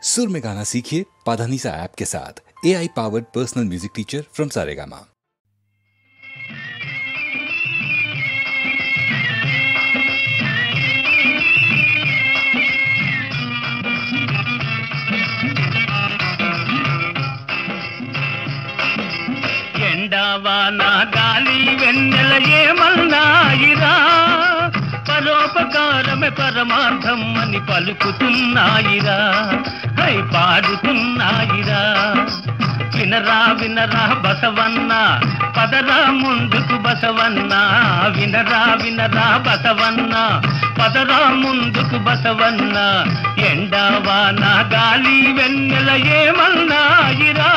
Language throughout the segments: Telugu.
सुर में गाना सीखिए पाधानीसा ऐप के साथ। AI powered personal music teacher from Saregama. ఎండావానా గాలి వెన్నెల ఏమన్నాయిరా, పరోపకారమే పరమార్థం అని పలుకుతున్నాయిరా, హై పాడుతున్నాయిరా. వినరా వినరా బసవన్న, పదరా ముందుకు బసవన్న. వినరా వినరా బసవన్న, పదరా ముందుకు బసవన్న. ఎండావానా గాలి వెన్నెల ఏమన్నాయిరా.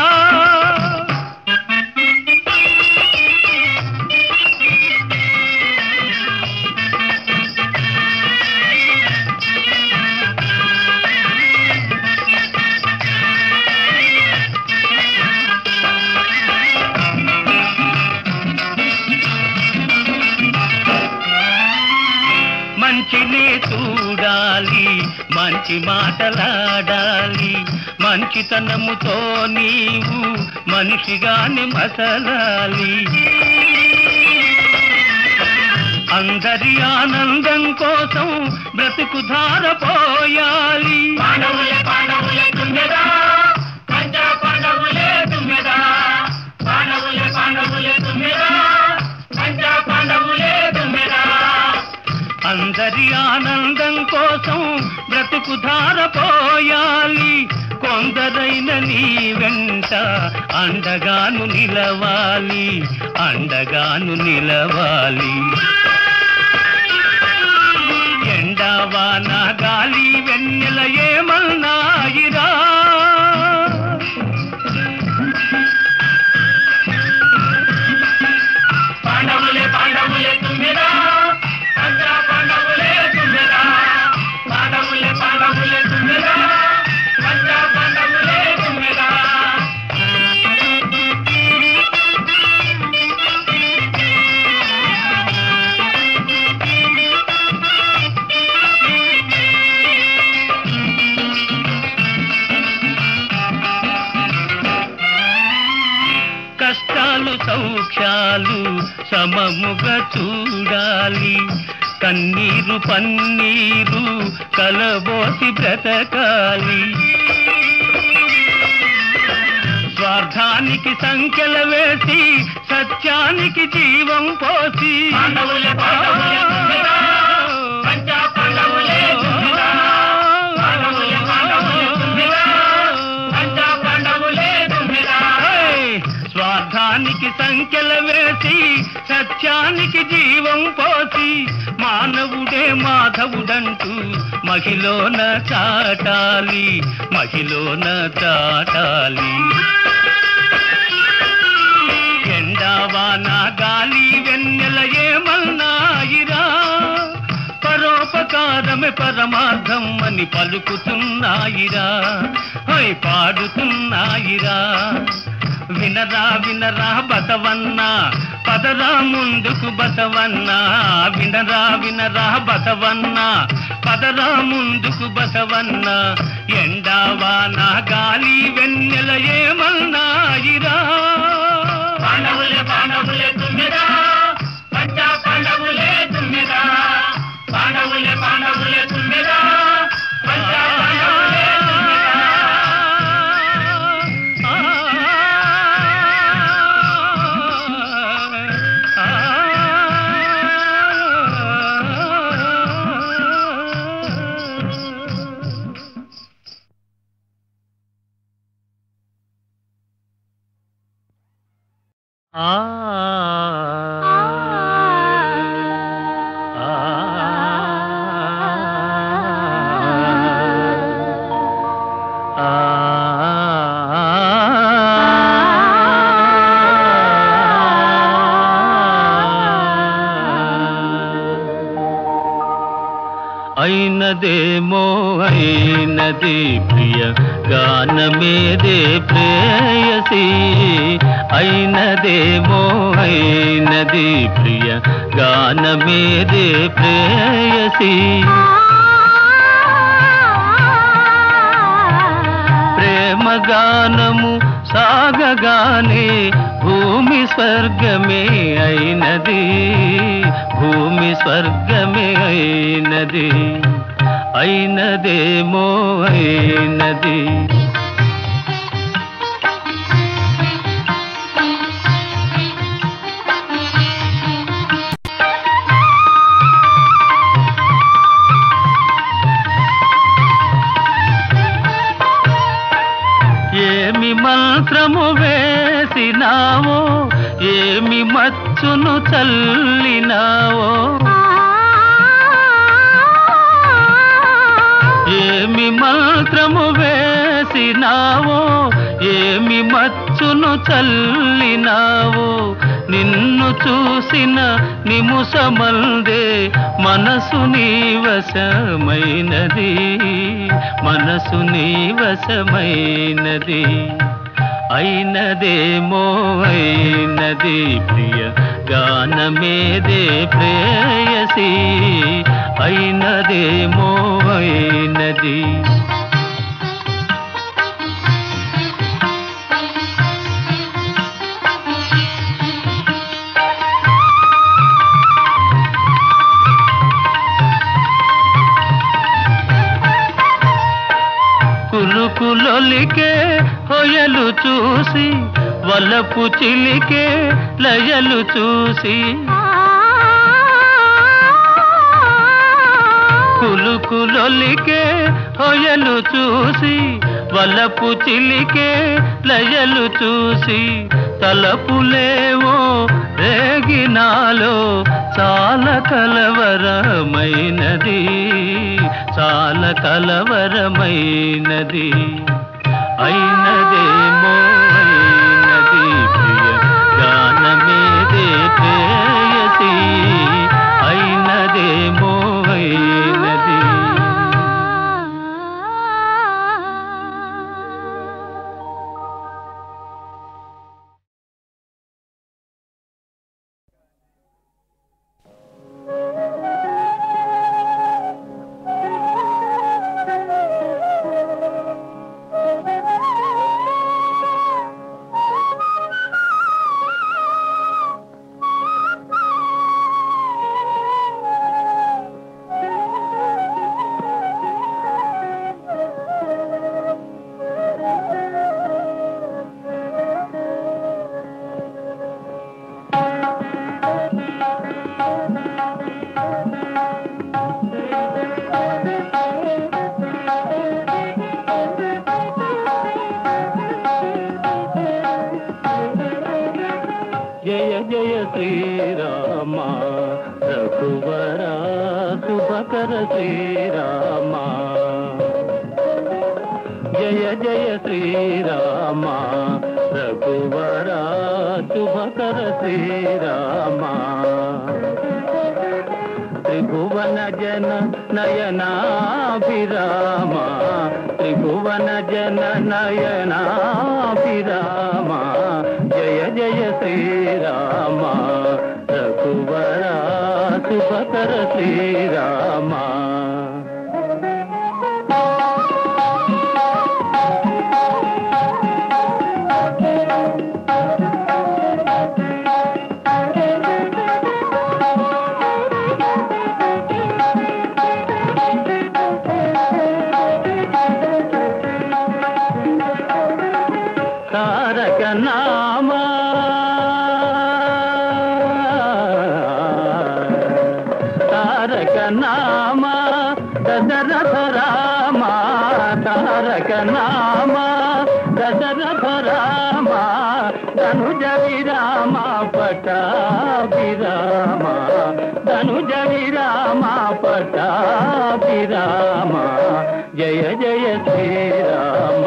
మంచినే చూడాలి, మంచి మాటలాడాలి, మంచితనముతో నీవు మనిషిగాని మసలాలి. అందరి ఆనందం కోసం బ్రతుకు ధారపోయాలి. పాండవులే పాండవులే తుమ్మెదా, పంచ పాండవులే తుమ్మెదా. పాండవులే పాండవులే తుమ్మెదా, పంచ పాండవులే తుమ్మెదా. అందరి ఆనందం కోసం బ్రతుకు ధారపోయాలి. కొందరైన నీ వెంట అండగాను నిలవాలి, అండగాను నిలవాలి. ఎండావానా గాలి వెన్నెల ఏమన్నాయిరా. పాండవులే పాండవులే తుమ్మెదా, పంచ పాండవులే తుమ్మెదా. పాండవులే పాండవులే తుమ్మెదా, పంచ పాండవులే తుమ్మెదా. కష్టాలు సౌఖ్యాలు సమముగా చూడాలి, కన్నీరు పన్నీరు కలబోసి బ్రతకాలి. స్వార్థానికి సంఖ్యల వేసి సత్యానికి జీవం పోసి. పాండవులే పాండవులే తుమ్మెదా, పంచ పాండవులే తుమ్మెదా. పాండవులే పాండవులే తుమ్మెదా, పంచ పాండవులే తుమ్మెదా. స్వార్థానికి సంఖ్యల వేసి సత్యానికి జీవం పోసి. మానవుడే మాధవుడంటూ మహిలోన చాటాలి, మహిలోన చాటాలి. ఎండావానా గాలి వెన్నెల ఏమన్నాయిరా, పరోపకారమే పరమార్థం అని పలుకుతున్నాయిరా, హై పాడుతున్నాయిరా. వినరా వినరా బసవన్న, పదరా ముందుకు బసవన్న. వినరా వినరా బసవన్న, పదరా ముందుకు బసవన్న. ఎండావానా గాలి వెన్నెల ఏమన్నాయిరా. పాండవులే పాండవులే తుమ్మెదా, పంచ పాండవులే తుమ్మెదా. పాండవులే పాండవులే తుమ్మెదా, పంచ పాండవులే తుమ్మెదా. అయినదేమో అయినది ప్రియ గానమేదే ప్రేయసి. అయినదేమో అయినది ప్రియ గానమేదే ప్రేయసి. ప్రేమగానము సాగగానే భూమి స్వర్గమే అయినది, భూమి స్వర్గమే అయినది, అయినదేమో అయినది. ఏమి మంత్రము వేసినావో, ఏమి మచ్చును చల్లినావో, ఏమి మంత్రము వేసినావో, ఏమి మచ్చును చల్లినావో, నిన్ను చూసిన నిముషమందే మనసు నీ వశమైనది, మనసు నీ వశమైనది, అయినదేమో అయినది ప్రియ గానమేదే ప్రేయసి, అయినదేమో అయినది. కులుకులొలికే హొయలు చూసి, వలపు చిలికే లయలు చూసి, కులుకులొలికే హొయలు చూసి, వలపు చిలికే లయలు చూసి, తలపులేవో రేగినాలో చాలా కలవరమైనది, చాలా కలవరమైనది, అయినదేమో అయినది ప్రియ గానమేదే ప్రేయసి, అయినదేమో అయినది. జయ జయ శ్రీరామ రఘువర శుభకర శ్రీరామ, జయ జయ శ్రీరామ రఘువర శుభకర శ్రీరామ, త్రిభువన జన నయనాభిరామ, త్రిభువన జన నయనాభిరామ, జయ జయ శ్రీరామ రఘువర శుభకర శ్రీరామ. తారక నామ తారక నామ దశరథ రామ, తారక నామ దశరథ రామ, ధనుజ విరామ పటాభిరామ, ధనుజ విరామ పటాభిరామ, జయ జయ శ్రీరామ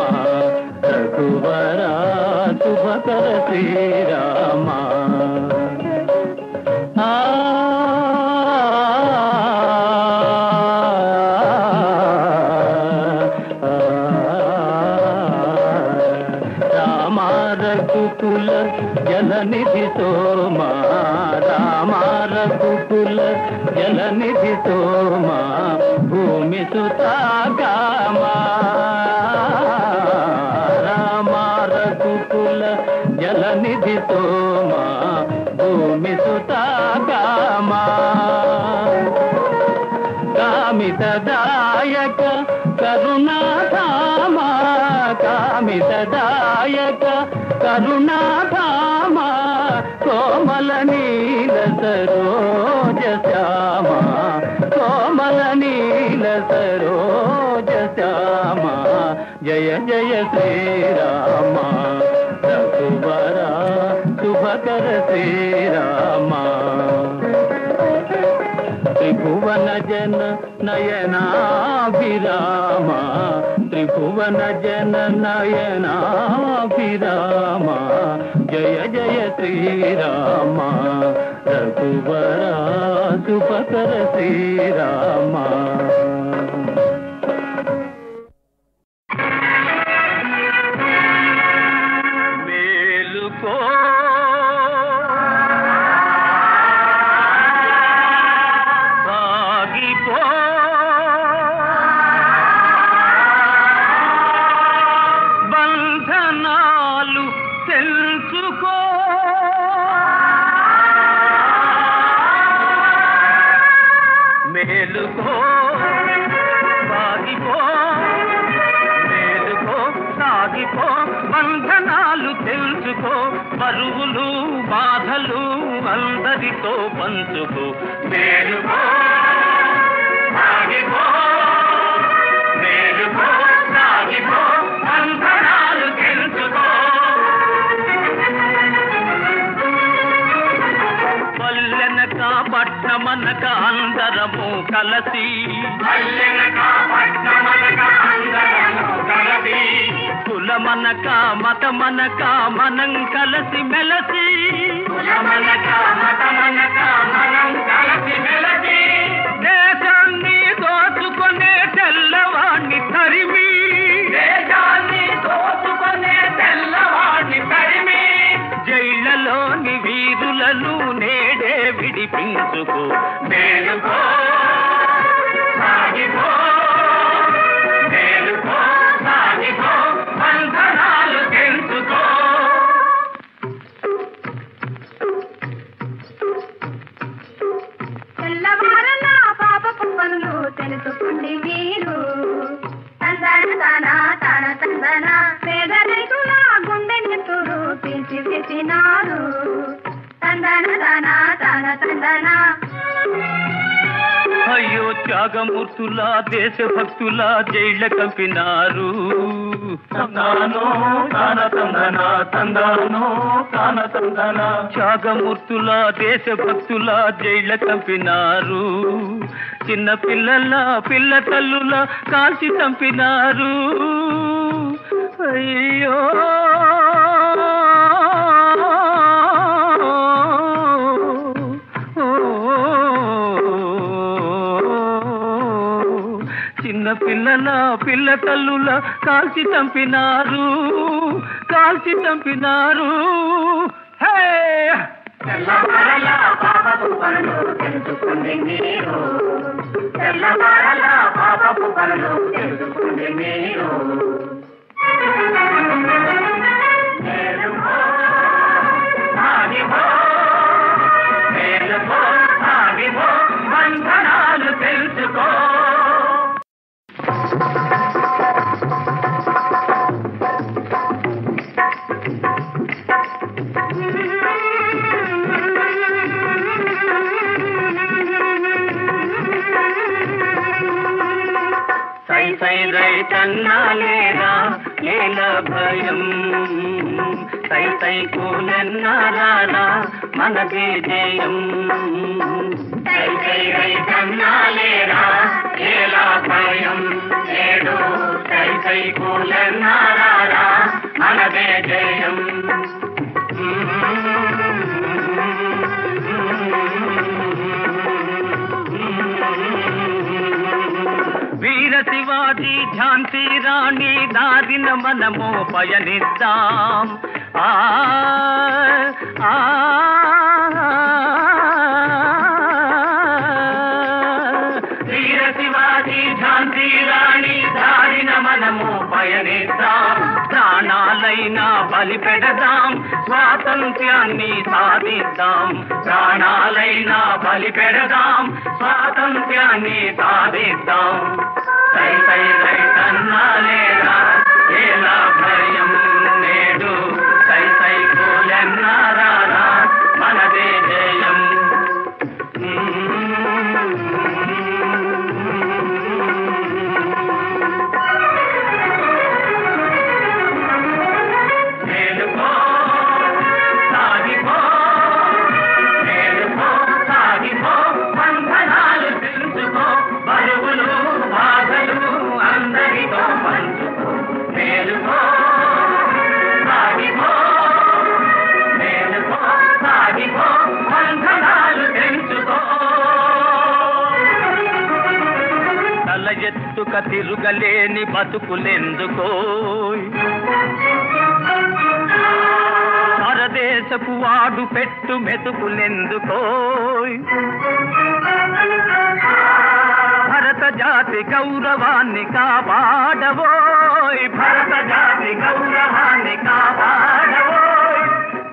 రఘువర శుభకర శ్రీరామ. రామ రఘుకుల జలనిధి సోమా, రామ రఘుకుల జలనిధి సోమా, భూమి సుతాగామా, జలనిధి సోమా భూమి సుతాకామా కామితదాయక కరుణాధామా కామితదాయక కరుణాధామా కోమల నీల సరోజ శ్యామా కోమల నీల సరోజ శ్యామా జయ జయ శ్రీరామ రఘువర శుభకర శ్రీరామ త్రిభువన జన నయనాభిరామ త్రిభువన జన నయనాభిరామ జయ జయ శ్రీరామ రఘువర శుభకర శ్రీరామ మేలుకో బంధనాలు తెలుసుకో మేలుకో సాగిపో మేలుకో సాగిపో బంధనాలు తెలుసుకో బరువులు బాధలు అందరితో పంచుకో మేలుకో సాగిపో మేలుకో సాగిపో బంధనాలు తెలుసుకో పల్లెనక పట్నమనక అందరము కలసి పల్లెనక పట్నమనక అందరము కలసి కులమనక మతమనక మనం కలసి మెలసి కులమనక మతమనక మనం కలసి మెలసి దేశాన్ని దోచుకునే తెల్లవాణ్ణి తరిమి దేశాన్ని దోచుకునే తెల్లవాణ్ణి తరిమి జైళ్లలోని వీరులను నేడే విడిపించుకో మేలుకో సాగిపో మేలుకో సాగిపో బంధనాలు తెలుసుకో తెల్లవారల పాపపు పనులు తెలుసుకోండి మీరు తందన తన తన తందన పేద రైతుల గుండె నెత్తురు తీసివేసినారు తందన తన తన తందన అయ్యో త్యాగమూర్తుల దేశభక్తుల జైళ్ళ కంపినారు తందానో తాన తందన తందానో తాన తందన త్యాగమూర్తుల దేశభక్తుల జైళ్ళ కంపినారు చిన్న పిల్లల పిల్ల తల్లుల కాల్చి చంపినారు అయ్యో చిన్న పిల్లల పిల్ల తల్లుల కాల్చి చంపినారు కాల్చి చంపినారు తెల్లవారల పాపపు పనులు తెలుసుకోండి మీరు తెల్లవారల పాపపు పనులు తెలుసుకోండి మీరు మేలుకో సాగిపో మేలుకో సాగిపో బంధనాలు తెలుసుకో సై సై రైతన్నా లేరా లేల భయం సై సై కూలన్నారా మనదే జయం సై సై రైతన్నా లేరా లేల భయం ఏడు సై సై కూలన్నారా మనదే జయం వీర శివాజీ ఝాన్సీ రాణి దారిన మనము పయనిద్దాం వీర శివాజీ ఝాన్సీ రాణి దారిన మనము పయనిద్దాం ప్రాణాలైనా బలి పెడదాం, స్వాతంత్ర్యాన్ని సాధిద్దాం. ప్రాణాలైనా బలి పెడదాం, స్వాతంత్ర్యాన్ని సాధిద్దాం. సై సై రైతన్నా లేరా ఎలా భయం నేడు, సై సై కూలన్నారా మనదే జయం. ఎత్తుక తిరుగలేని బతుకులెందుకో, పరదేశపు వాడు పెట్టు మెతుకులెందుకో, భరత జాతి గౌరవాన్ని కాపాడవోయ్, భరత జాతి గౌరవాన్ని కాపాడవోయ్.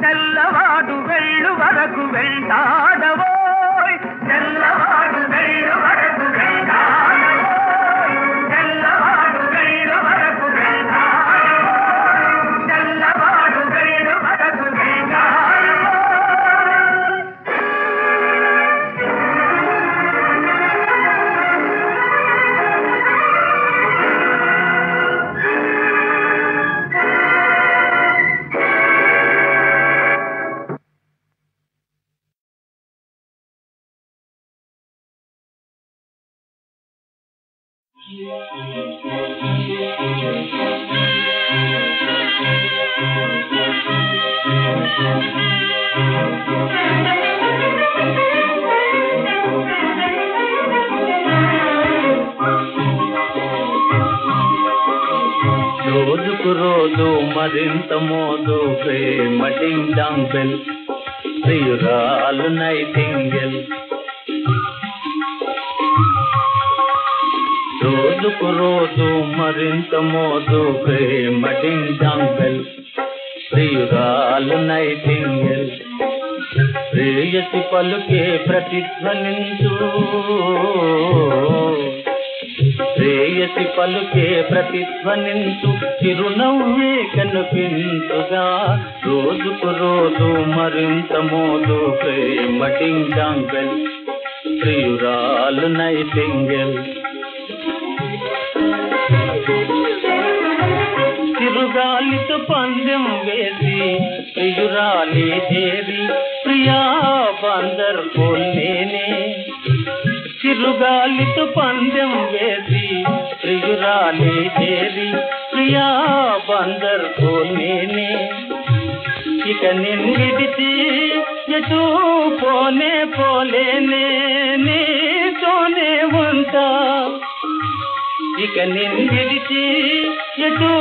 తెల్లవాడు వెళ్ళు వరకు వెంటాడవోయ్, తెల్లవాడు వెళ్ళు వరకు వెంటాడవోయ్. రోజుకు రోజు మరింత మోదు ప్రేమ డింగ్ డాంగ్ బెల్, ప్రియురాలు నైటింగేల్. రోజుకు రోజు మరింత మోదు ప్రేమ డింగ్ డాంగ్ బెల్, ప్రియురాలు నైటింగేల్. ప్రేయసి పలుకే ప్రతిధ్వనించు, ప్రేయసి పలుకే ప్రతిధ్వనించు, చిరునవ్వే కనిపించుగా. రోజుకు రోజు మరింత మోదు ప్రేమ డింగ్ డాంగ్ బెల్, ప్రియురాలు నైటింగేల్. చిరుగాలితో పందెం వేసి ప్రియురాలి చేరి, ప్రియా బందర్ కోల్నేనే. చిరుగాలితో పందెం వేసి ప్రియురాలి చేరి, ప్రియా బందర్ కోల్నేనే. ఇక నిన్ను విడిచి ఎటూ పోనే పోలేనే, నీతోనే ఉంటా. ఇక నిన్ను విడిచి ఎటూ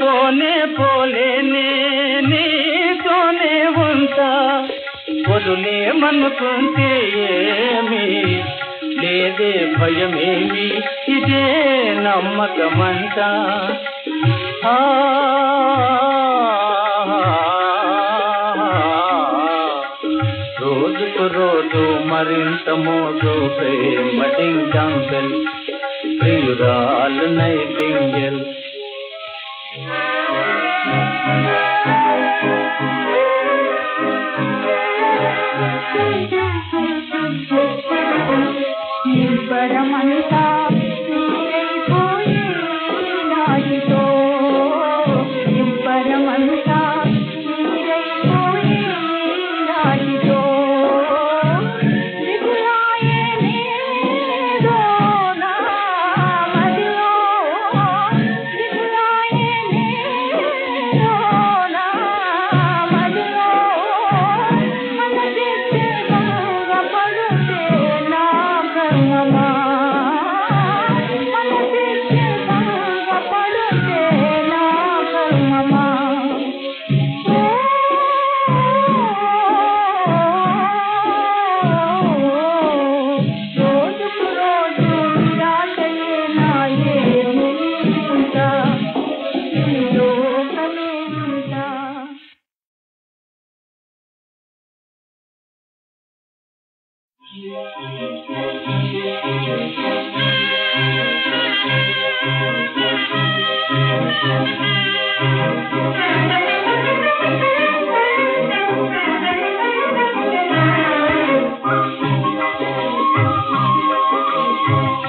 పోనే పోలేనే, నీతోనే ఉంటా. వదులేమనుకుంటే ఏమి లేదే భయమేమి, ఇదే నమ్మకమంతా. రోజుకు రోజు మరింత మోదు ప్రేమ డింగ్ డాంగ్ బెల్, ప్రియురాలు నైటింగేల్. నిబ్బరమంతా నీరైపోయి నాటితో, నిబ్బరమంతా నీరైపోయి నాటితో. దిగులాయే నీదో నా మదిలో,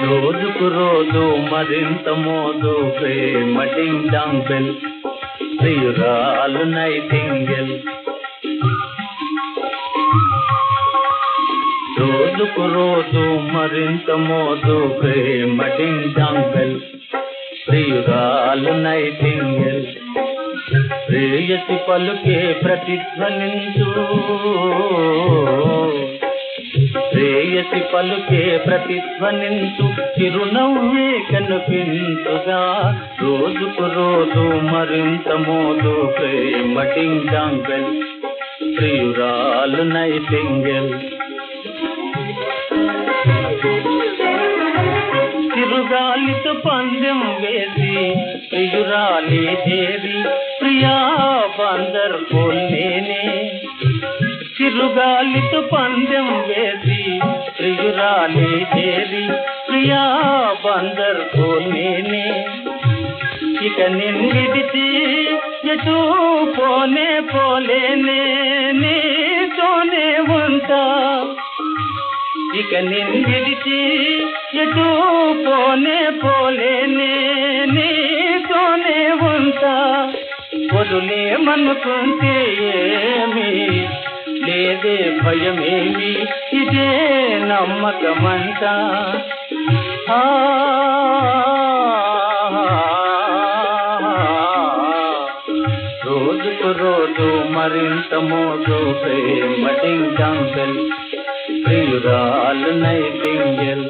రోజుకు రోజు మరింత మోదు ప్రేమ డింగ్ డాంగ్ బెల్ ప్రియురాలు నైటింగెల్ రోజుకు రోజు మరింత మోదు ప్రేమ డింగ్ డాంగ్ బెల్ ప్రియురాలు నైటింగెల్ ప్రేయసి పలుకే ప్రతిధ్వనించు ప్రేయసి పలుకే ప్రతిధ్వనించు చిరునవ్వే కనిపించుగా రోజుకు రోజు మరింత మోదు ప్రేమ డింగ్ డాంగ్ బెల్ ప్రియురాలు నైటింగెల్ చిరుగాలితో పందెం వేసి ప్రియురాలి చేరి ప్రియా బందర్ కోల్నేనే చిరుగాలితో పందెం వేసి ప్రియురాలి చేరి ప్రియా బందర్ కోల్నేనే ఇక నిన్ను విడిచి ఎటు పోనే పోలేనే నీతోనే ఉంటా ఇక నిన్ను విడిచి ఎటు పోనే పోలేనే నీతోనే ఉంటా వదులేమనుకుంటే ఏమి లేదే భయమేమి ఇదే నమ్మకమంట రోజుకు రోజు మరింత మోదు ప్రేమ డింగ్ డాంగ్ బెల్ ప్రియురాలు నైటింగెల్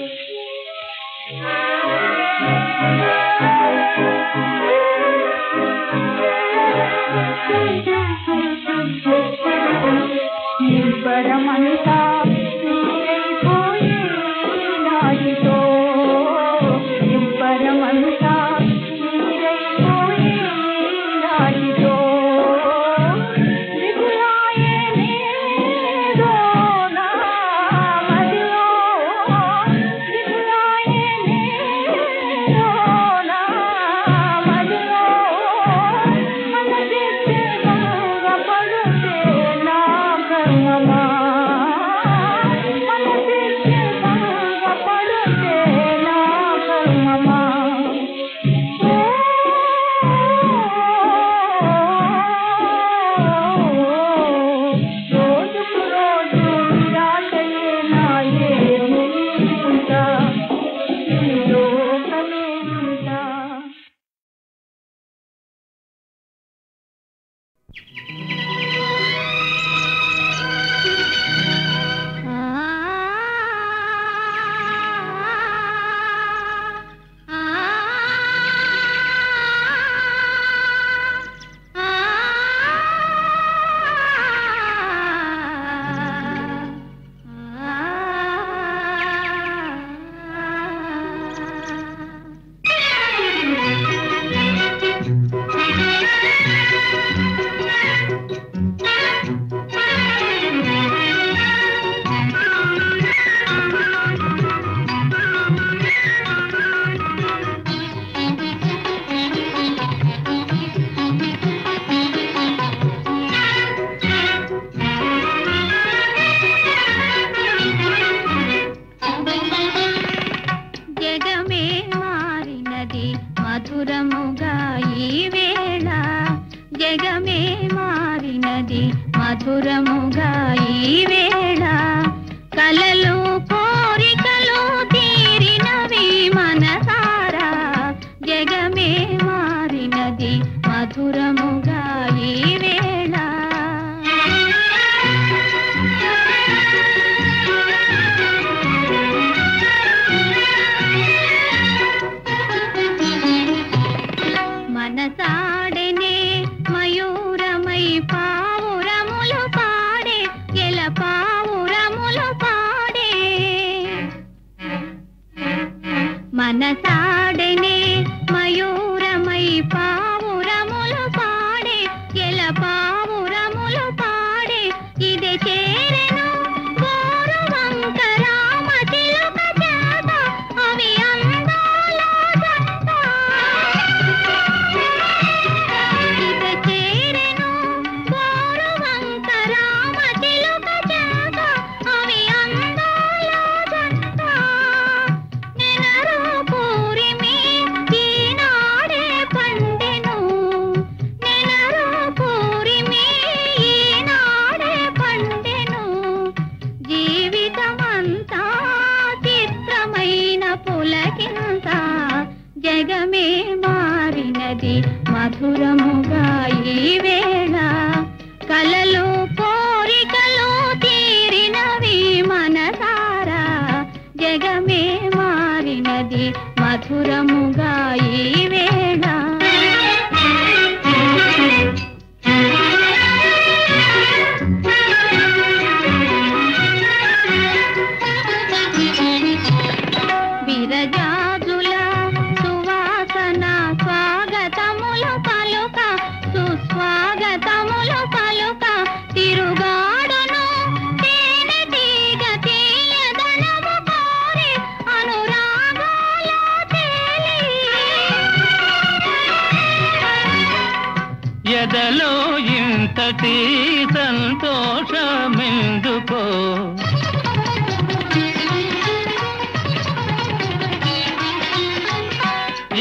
నిబ్బరమంతా నీరైపోయే నాటితో నిబ్బరమంతా నీరైపోయే నాటితో దిగులాయే నేదో నా మదిలో దిగులాయే నేదో నా మదిలో మనసెత్తే గంగపడుతే నా కర్మమా మనసెత్తే గంగపడుతే నా కర్మమా రోజుకు రోజు నిరాశయే నాయే ఉంటా ఈ లోకమే ఉంటా జగమే మారినది మధురముగా ఈ వేళ జగమే మారినది మధురముగా ఈ వేళ కలలు కోరికలు తీరినవి మనసారా జగమే మారినది మధురముగా ఈ వేళ మనసాడనే మయూరమై పావురములు పాడే ఎల పావురములు పాడే మనసాడనే మయూరమై పావురములు పాడే ఎల పావురములు పాడే ఇది చేరెను కోరు వంకర మధురముగా ఈ వేళ కలలు కోరికలు తీరినవి మనసారా జగమే మారినది మధురముగా ఈ వేళ విరజాజుల సువాసన స్వాగతములు పలుక సుస్వాగతములు పలుక తిరుగాడును తేనె తీగ తీయదనము కోరి అనురాగాల తేలి ఎదలో ఇంతటి సంతోషమెందుకో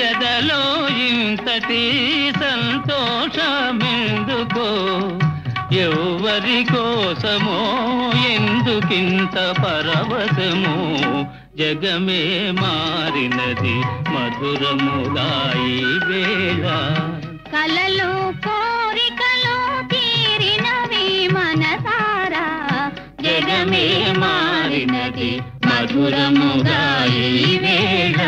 ఎదలో ఇంతటి సంతోషమెందుకో ఎవరి కోసమో ఎందుకింత పరవశమో జగమే మారినది మధురముగా ఈ వేళ కలలు కోరికలు తీరినవి మనసారా జగమే మారినది మధురముగా ఈ వేళ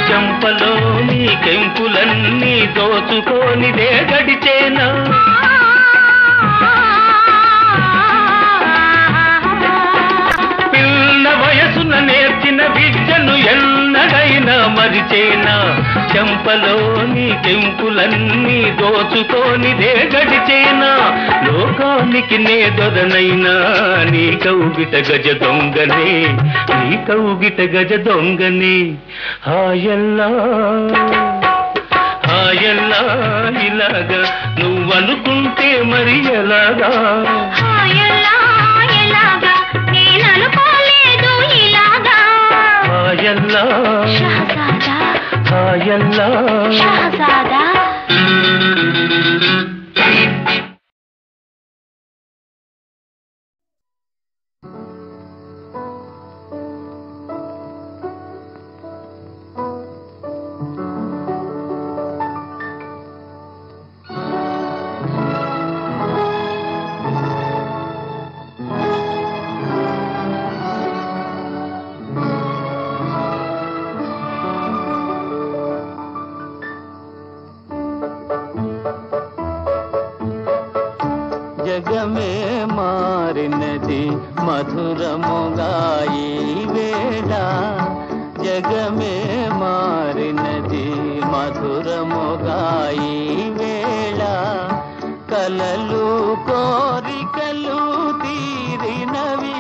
చెంపలోని కెంపులన్నీ దోచుకోనిదే గడిచేనా పిల్ల వయసున నేర్చిన విద్యను ఎన్నడైనా మరిచేనా చెంపలోని కెంపులన్నీ దోచుకోనిదే గడిచేనా లోకానికి నే దొరనైనా నీ కౌగిట గజ దొంగనే నీ కౌగిట గజ దొంగనే హాయల్లా హాయల్లా ఇలాగా నువ్వనుకుంటే మరి ఎలాగా హాయల్లా ఎలాగా నేననుకోలేదు ఇలాగా హాయల్లా షహజాదా హాయల్లా షహజాదా జగమే మారినది మధురముగా ఈ వేళ జగమే మారినది మధురముగా ఈ వేళ కలలు కోరికలు తీరినవి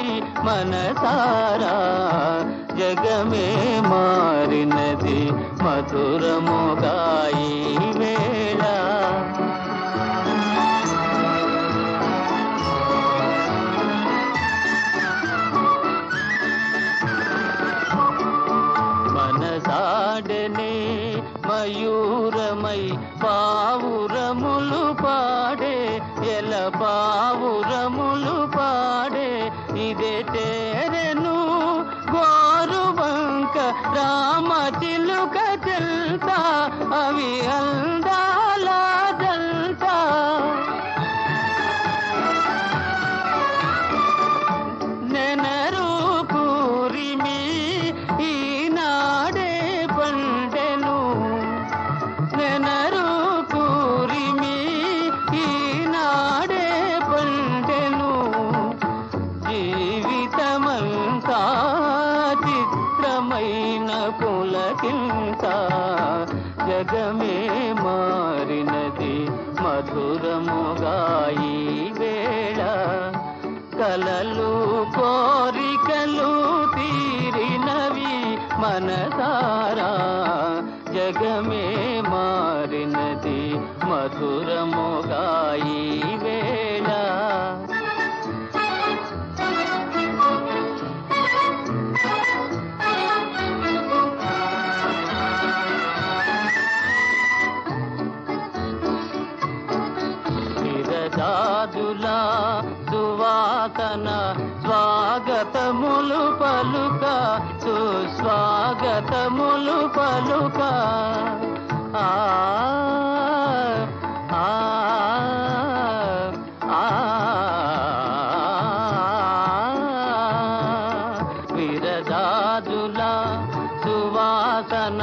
మనసారా జగమే మారినది మధురముగా ఈ వేళ మనసాడనే మయూరమై పావురములు పాడే ఎల పావురములు పాడే ఇదే తేరెను గోరువంక రామ చిలుక చెల్తా అవి అందాల జల్తా నెనరు పూరిమి ఈనాడే పండెను నెనరు పూరిమి ఈనాడే పండెను జీవితమంతా చిత్రమైన పులకింత జగమే మారినది మధురముగా ఈ వేళ కలలు కోరికలు తీరినవి మనసారా జగమే మారినది మధురముగా ఈ వేళ విరజాజులా సువాసన స్వాగతములు పలుక సుస్వాగతములు పలుక ఆ ఆ ఆ విరజాజులా సువాసన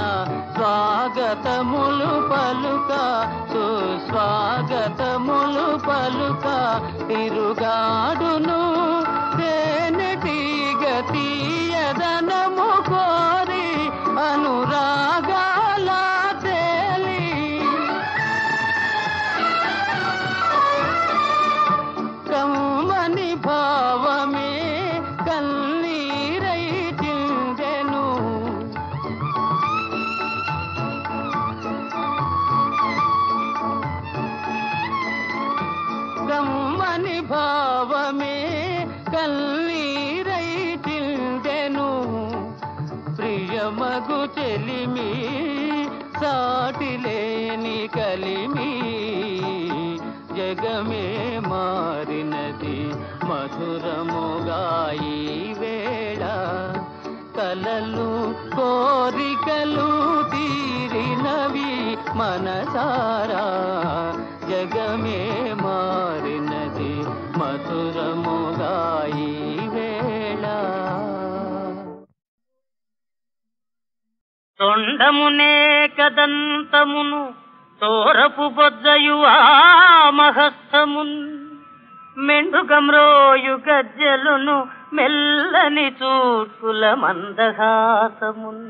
స్వాగతములు పలుక సుస్వాగతములు పలుక తిరుగాడును తేనెటీగ తీయదనము కోరి అనురాగాల తేలి కమ్మని భావమే కన్నీరై చిందెను కమ్మని భావమే కన్నీరై చిందెను ప్రియమగు చెలిమి సాటిలేని కలిమి జగమే మారినది మధురముగా ఈ వేళ కలలు కోరికలు తీరినవి మనసారా జగమే మారినది మధురముగా ఈ వేళ తొండమునే కదంతమును తోరపు బొజ్జయు ఆ మహస్తమున్ మెండుగమ్రోయు గజ్జలును మెల్లని చూట్కుల మందహాసమున్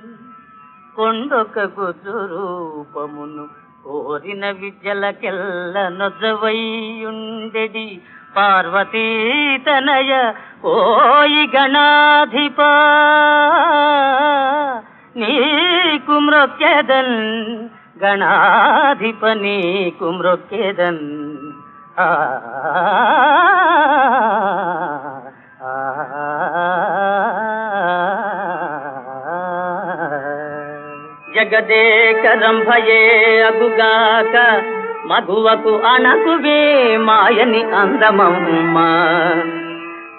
కొండొక గుజు రూపమును కోరిన విద్యలకెల్ల నొజ్జవైయుండెడి పార్వతీతనయ ఓయి గణాధిప నీకు మ్రొక్కెదన్ గణాధిప నీకు మ్రొక్కెదన్ జగదేకరంభయే అగుగాక మగువకు అనకువే మాయని అందమమ్మ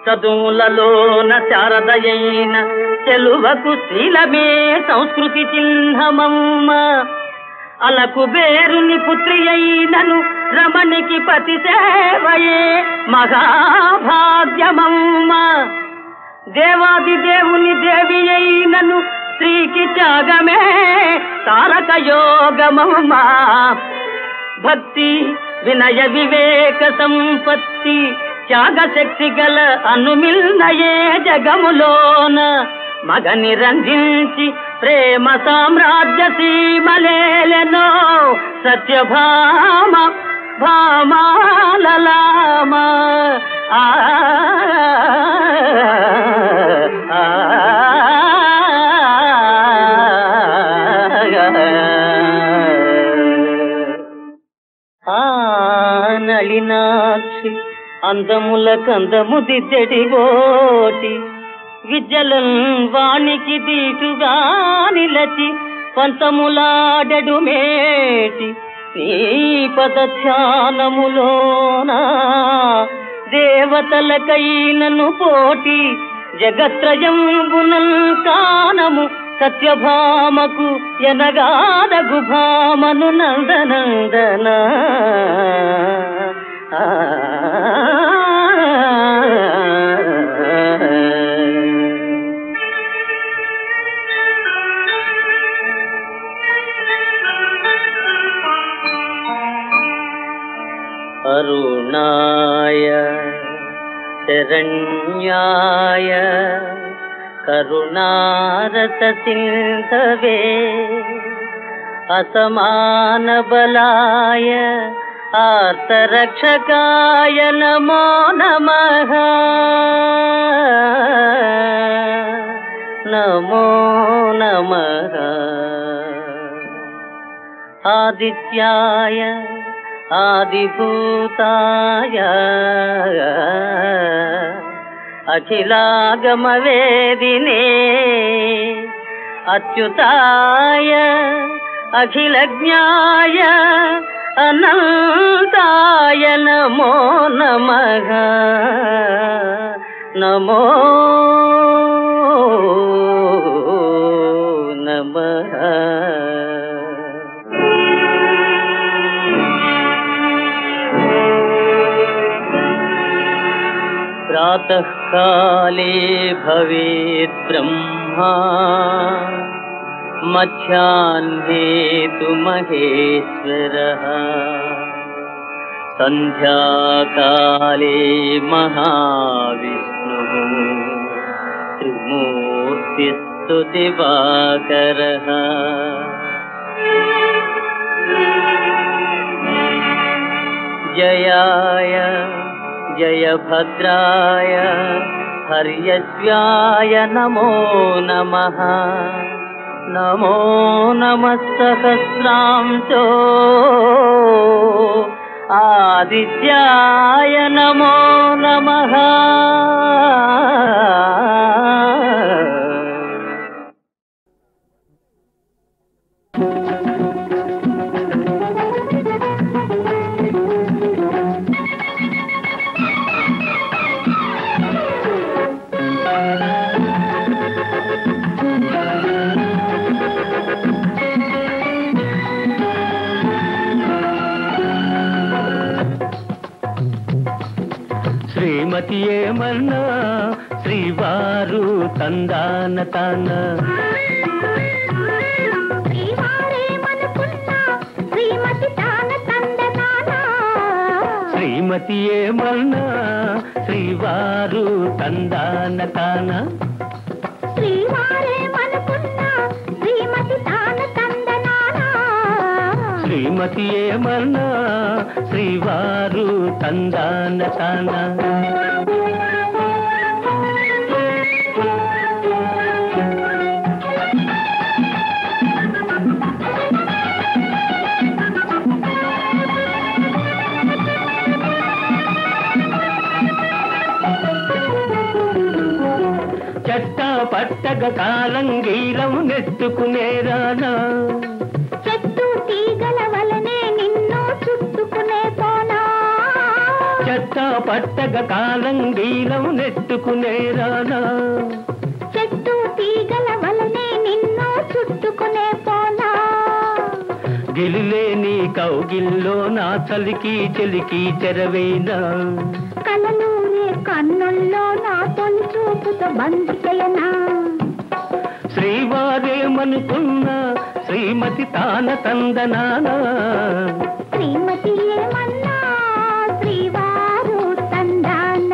చదువులలోన శారదయైన చెలువకు శీలమే సంస్కృతి చిహ్నమమ్మ అలకు బేరుని పుత్రి అయినను రమణికి పతి సేవయే మహాభాగ్యమమ్మ దేవాది దేవుని దేవి అయినను స్త్రీకి త్యాగమే తారక యోగమమ్మా భక్తి వినయ వివేక సంపత్తి త్యాగశక్తి గల అనుమిల్నయే జగములోన మగని రంజించి ప్రేమ సామ్రాజ్య సీమలేలెనో సత్యభామ భామాలలామ ఆ నళినాక్షి అందముల కందము దిద్దెడిగోటి విద్యలన్ వానికి దీటుగా నిలచి పంతములాడెడు మేటి నీ పద ధ్యానములోనా దేవతలకైనను పోటి జగత్రయంబునల్ కానము సత్యభామకు ఎనగాదగు భామను నందనందన అరుణాయ శరణ్యాయ కరుణారస సింధవే అసమాన బలాయ ఆర్తరక్షకాయ నమో నమః నమో నమః ఆదిత్యాయ ఆదిభూతాయ అఖిలాగమవేదినే అచ్యుతాయ అఖిలజ్ఞాయ అనంతాయ నమో నమః నమో నమః ప్రాతః కాలే భవేత్ బ్రహ్మా మధ్యాహ్నే తు మహేశ్వరః సంధ్యాకాలే మహావిష్ణుః త్రిమూర్తిస్తు దివాకరః జయాయ జయభద్రాయ హర్యశ్వాయ నమో నమః నమో నమః సహస్రాంశో ఆదిత్యాయ నమో నమః శ్రీమతి ఏమన్నా శ్రీవారు తందాన తాన శ్రీమతి ఏమన్నా శ్రీవారు తందాన తాన శ్రీమతి ఏమన్నా శ్రీవారు తందాన తాన చెట్ట పట్టగ కాలంగీలం నెట్టుకునేరానా చెట్టు తీగల వలనే నిన్ను చుట్టుకునే పోనా చెట్ట పట్టగ కాలంగీలం నెట్టుకునేరానా చెట్టు తీగల వలనే నిన్ను చుట్టుకునే పోనా గిలిలేని కౌగిల్లో నా చలికి చెలికి చెరవేనా కలలూరే కన్నుల్లో నా తొలి చూపుతో బంధికయనా శ్రీవారేమనుకున్నా శ్రీమతి తాన తందనానా శ్రీమతి ఏమన్నా శ్రీవారు తందాన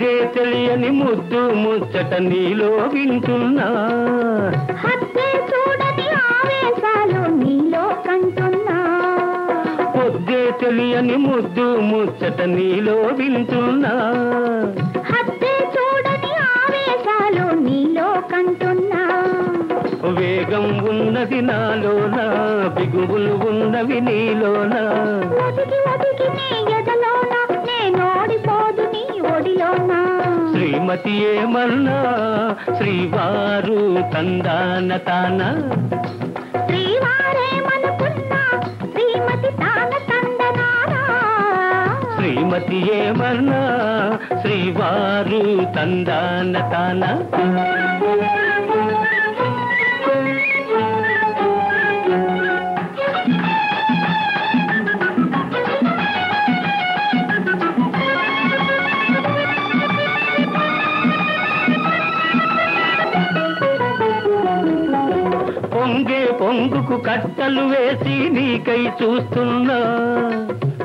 పొద్దే తెలియని ముద్దు ముచ్చట నీలో వింటున్నా, హద్దే చూడని ఆవేశాలు నీలో కంటున్నా, పొద్దే తెలియని ముద్దు ముచ్చట నీలో వింటున్నా, హద్దే చూడని ఆవేశాలు నీలో కంటున్నా. వేగం ఉన్నది నాలోన, బిగువులు ఉన్నవి నీలోన, ఒదిగి ఒదిగి నీ ఎదలోన, నేనోడిపోదు నీ ఒడిలోనా. శ్రీమతి ఏమన్నా శ్రీవారు తందాన తాన, శ్రీవారేమనుకున్నా శ్రీమతి తాన తందనానా. శ్రీమతి ఏమన్నా శ్రీవారు తందాన తాన. పొంగే పొంగుకు కట్టలు వేసి నీకై చూస్తున్నా,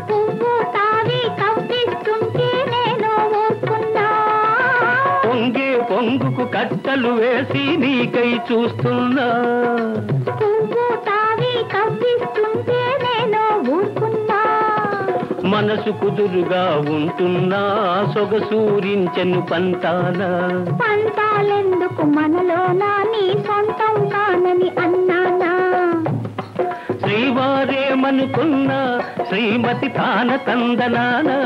పువ్వు తావి కవ్విస్తుంటే నేను ఊరుకున్నా, పొంగే పొంగుకు కట్టలు వేసి నీకై చూస్తున్నా, పువ్వు తావి కవ్విస్తుంటే నేను ఊరుకున్నా. మనసు కుదురుగా ఉంటున్నా, సొగసూరించెను పంతాన, పంతాలెందుకు మనలోనా, నీ సొంతం కానని అన్నానా. శ్రీవారేమనుకున్నా శ్రీమతి తాన తందనానా.